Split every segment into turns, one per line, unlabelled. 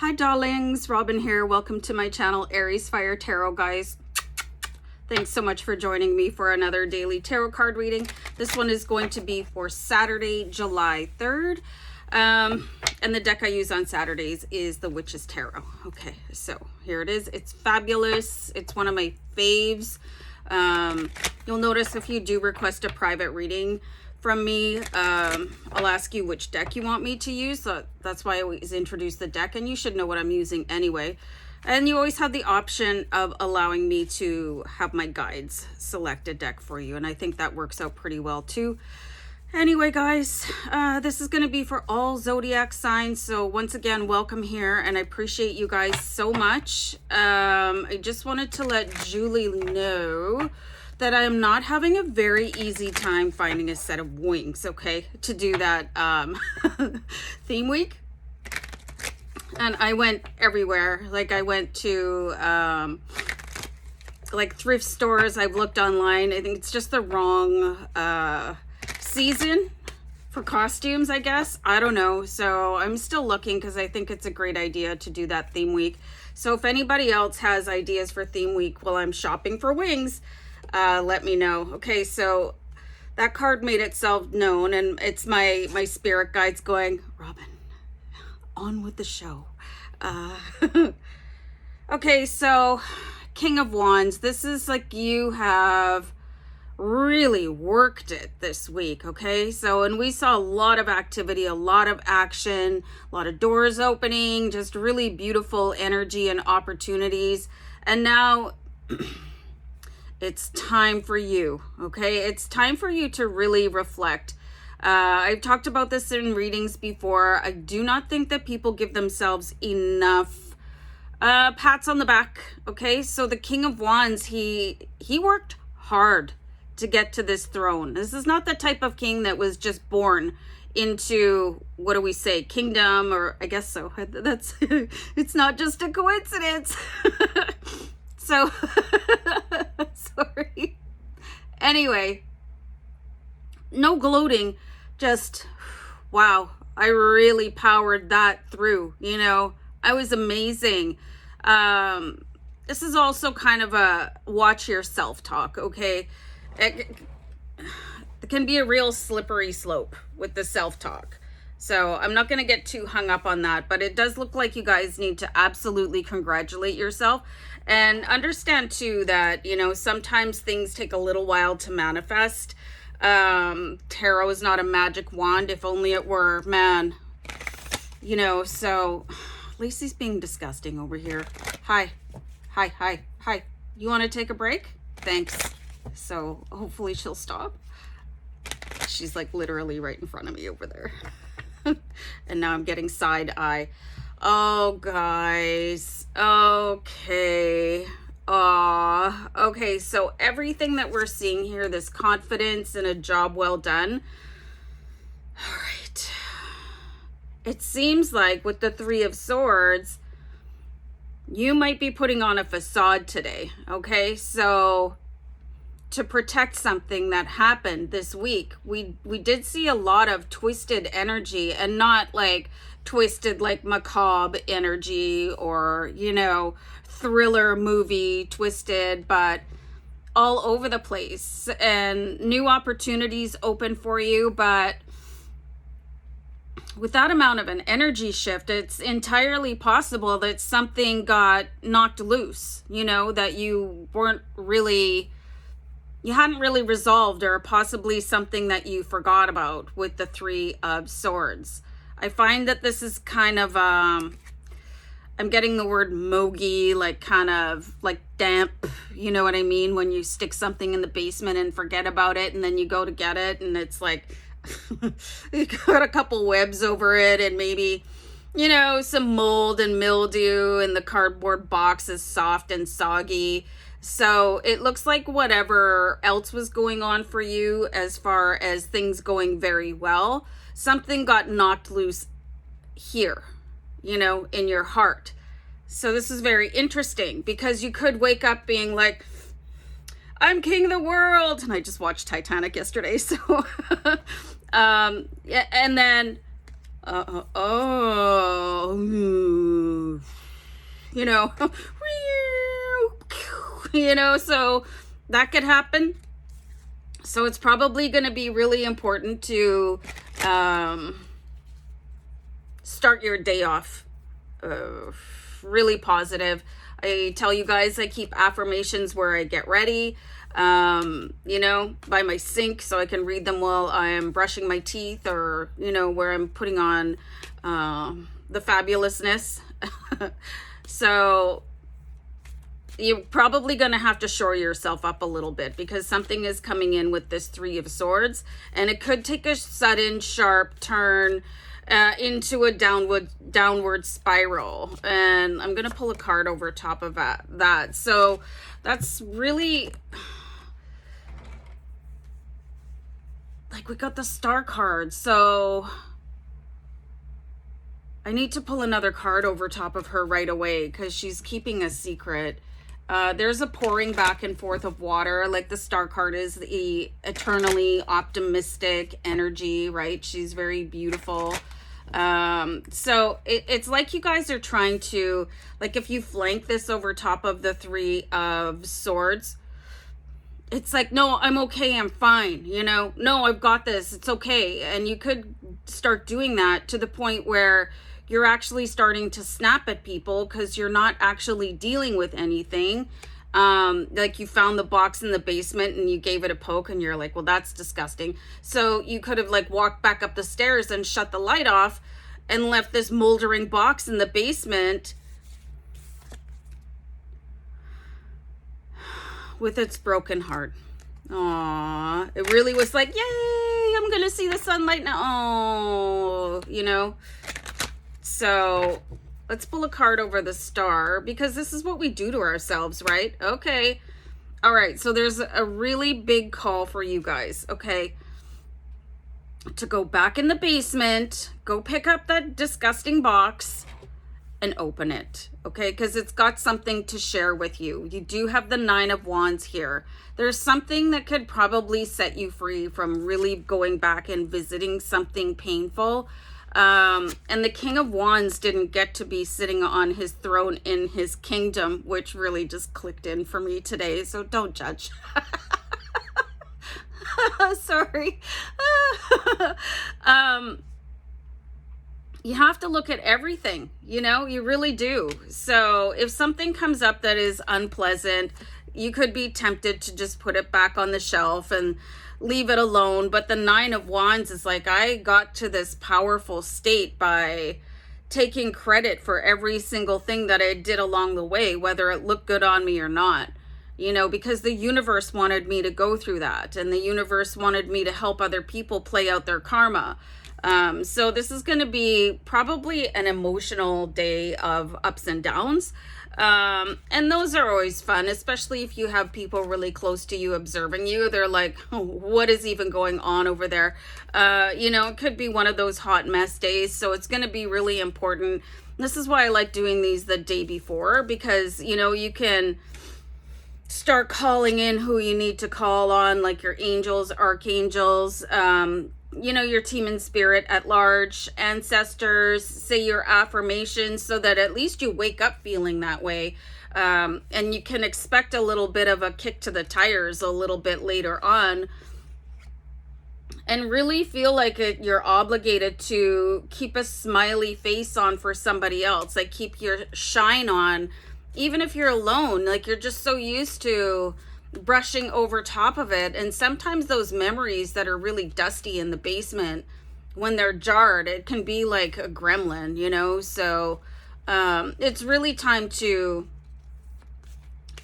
Hi darlings, Robin here. Welcome to my channel, AriesFireTarot, guys. Thanks so much for joining me for another daily tarot card reading. This one is going to be for Saturday, July 3rd. And the deck I use on Saturdays is the Witch's Tarot. Okay, so here it is. It's fabulous. It's one of my faves. You'll notice if you do request a private reading from me, I'll ask you which deck you want me to use. So that's why I always introduce the deck, and you should know what I'm using anyway. And you always have the option of allowing me to have my guides select a deck for you, and I think that works out pretty well too. Anyway, guys, this is going to be for all zodiac signs. So once again, welcome here, and I appreciate you guys so much. I just wanted to let Julie know that I am not having a very easy time finding a set of wings, okay, to do that theme week. And I went everywhere. Like, I went to like thrift stores. I've looked online. I think it's just the wrong season for costumes, I guess. I don't know. So I'm still looking because I think it's a great idea to do that theme week. So if anybody else has ideas for theme week while I'm shopping for wings, let me know. Okay, so that card made itself known, and it's my spirit guides going, Robin, on with the show. Okay, so King of Wands, this is like you have really worked it this week. Okay, so, and we saw a lot of activity, a lot of action, a lot of doors opening, just really beautiful energy and opportunities. And now it's time for you. Okay, it's time for you to really reflect. I've talked about this in readings before. I do not think that people give themselves enough pats on the back. Okay, so the King of Wands, he worked hard to get to this throne. This is not the type of king that was just born into, what do we say, kingdom, or I guess so. That's it's not just a coincidence. So sorry. Anyway, no gloating, just wow, I really powered that through. You know, I was amazing. This is also kind of a watch your self-talk, okay? It can be a real slippery slope with the self-talk. So I'm not going to get too hung up on that, but it does look like you guys need to absolutely congratulate yourself and understand too that, you know, sometimes things take a little while to manifest. Tarot is not a magic wand. If only it were, man. You know, so Lacey's being disgusting over here. Hi. You want to take a break? Thanks. So hopefully she'll stop. She's like literally right in front of me over there. And now I'm getting side eye. Oh, guys. Okay. Okay, so everything that we're seeing here, this confidence and a job well done. All right. It seems like with the Three of Swords, you might be putting on a facade today. Okay, so to protect something that happened this week, we did see a lot of twisted energy, and not like twisted like macabre energy or, you know, thriller movie twisted, but all over the place, and new opportunities open for you. But with that amount of an energy shift, it's entirely possible that something got knocked loose, you know, that you hadn't really resolved, or possibly something that you forgot about with the Three of Swords. I find that this is kind of, I'm getting the word moggy, like kind of like damp, you know what I mean? When you stick something in the basement and forget about it, and then you go to get it, and it's like, you got a couple webs over it, and maybe, you know, some mold and mildew, and the cardboard box is soft and soggy. So it looks like whatever else was going on for you, as far as things going very well, something got knocked loose here, you know, in your heart. So this is very interesting, because you could wake up being like, I'm king of the world. And I just watched Titanic yesterday. So, yeah, and then, you know, you know, so that could happen. So it's probably going to be really important to start your day off really positive. I tell you guys, I keep affirmations where I get ready, you know, by my sink, so I can read them while I'm brushing my teeth, or, you know, where I'm putting on the fabulousness. So you're probably going to have to shore yourself up a little bit, because something is coming in with this Three of Swords, and it could take a sudden sharp turn into a downward spiral. And I'm going to pull a card over top of that. So that's really, like, we got the Star card. So I need to pull another card over top of her right away, because she's keeping a secret. There's a pouring back and forth of water. Like, the Star card is the eternally optimistic energy, right? She's very beautiful. So it's like you guys are trying to, like, if you flank this over top of the Three of Swords, it's like, no, I'm okay, I'm fine, you know, no, I've got this, it's okay. And you could start doing that to the point where you're actually starting to snap at people because you're not actually dealing with anything. Like, you found the box in the basement and you gave it a poke and you're like, well, that's disgusting. So you could have, like, walked back up the stairs and shut the light off and left this moldering box in the basement with its broken heart. Aww, it really was like, yay, I'm gonna see the sunlight now. Oh, you know. So let's pull a card over the Star, because this is what we do to ourselves, right? Okay. All right. So there's a really big call for you guys, okay, to go back in the basement, go pick up that disgusting box and open it, okay? Because it's got something to share with you. You do have the Nine of Wands here. There's something that could probably set you free from really going back and visiting something painful. And the King of Wands didn't get to be sitting on his throne in his kingdom, which really just clicked in for me today. So don't judge. Sorry. You have to look at everything, you know, you really do. So if something comes up that is unpleasant, you could be tempted to just put it back on the shelf and leave it alone. But the Nine of Wands is like, I got to this powerful state by taking credit for every single thing that I did along the way, whether it looked good on me or not, you know, because the universe wanted me to go through that, and the universe wanted me to help other people play out their karma. So this is going to be probably an emotional day of ups and downs. And those are always fun, especially if you have people really close to you observing you. They're like, oh, what is even going on over there? You know, it could be one of those hot mess days. So it's going to be really important. This is why I like doing these the day before, because, you know, you can start calling in who you need to call on, like your angels, archangels, you know, your team in spirit at large, ancestors, say your affirmations, so that at least you wake up feeling that way. And you can expect a little bit of a kick to the tires a little bit later on, and really feel like you're obligated to keep a smiley face on for somebody else. Like, keep your shine on, even if you're alone. Like, you're just so used to brushing over top of it. And sometimes those memories that are really dusty in the basement, when they're jarred, it can be like a gremlin, you know. So it's really time to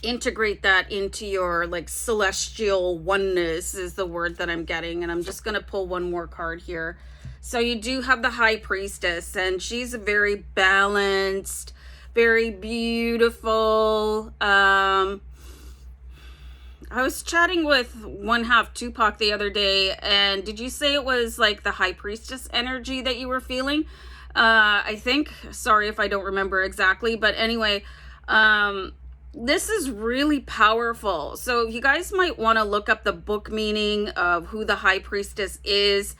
integrate that into your, like, celestial oneness is the word that I'm getting. And I'm just going to pull one more card here. So you do have the High Priestess, and she's very balanced, very beautiful. I was chatting with one half Tupac the other day, and did you say it was like the High Priestess energy that you were feeling? I think, sorry if I don't remember exactly, but anyway, this is really powerful. So you guys might want to look up the book meaning of who the High Priestess is.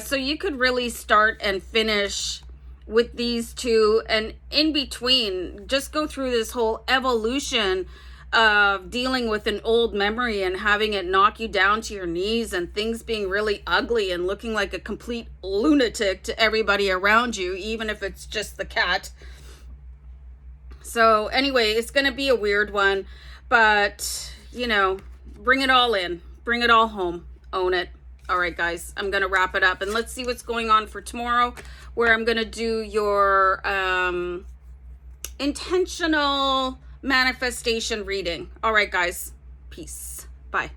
So you could really start and finish with these two, and in between, just go through this whole evolution of dealing with an old memory and having it knock you down to your knees and things being really ugly and looking like a complete lunatic to everybody around you, even if it's just the cat. So anyway, it's going to be a weird one, but you know, bring it all in, bring it all home, own it. All right, guys, I'm going to wrap it up, and let's see what's going on for tomorrow, where I'm going to do your intentional manifestation reading. All right, guys, peace. Bye.